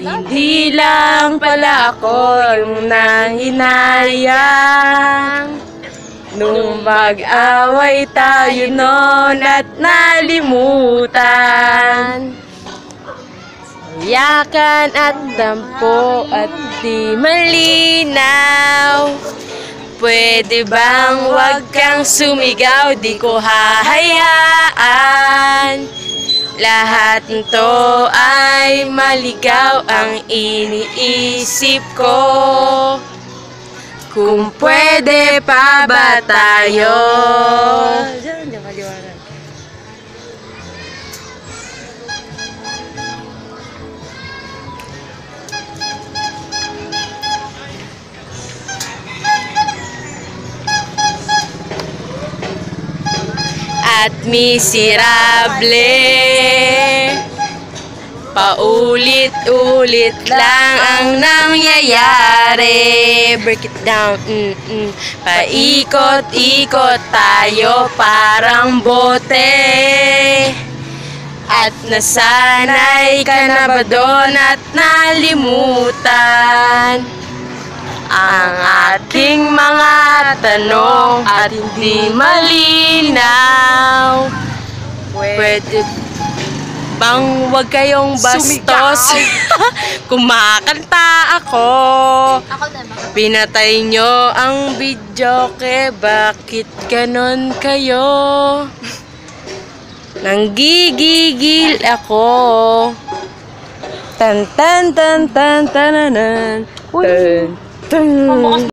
Hindi lang pala ako yung nanghinayang nung mag-away tayo noon at nalimutan. Yakan at dampo at di malinaw. Pwede bang wag kang sumigaw, di ko hahayaan. Lahat nito ay maligaw ang iniisip ko. Kung pwede pa ba tayo? At miserable, paulit-ulit lang ang nangyayari. Break it down, paikot-ikot tayo parang bote. At nasanay ka na ba doon at nalimutan ang ating mga tanong at hindi malinaw? Pwede bang wag kayong bastos? Kumakanta ako. Pinatay nyo ang videoke. Bakit ganon kayo? Nanggigigil ako. Tan tan tan tan tananan. Tan tan.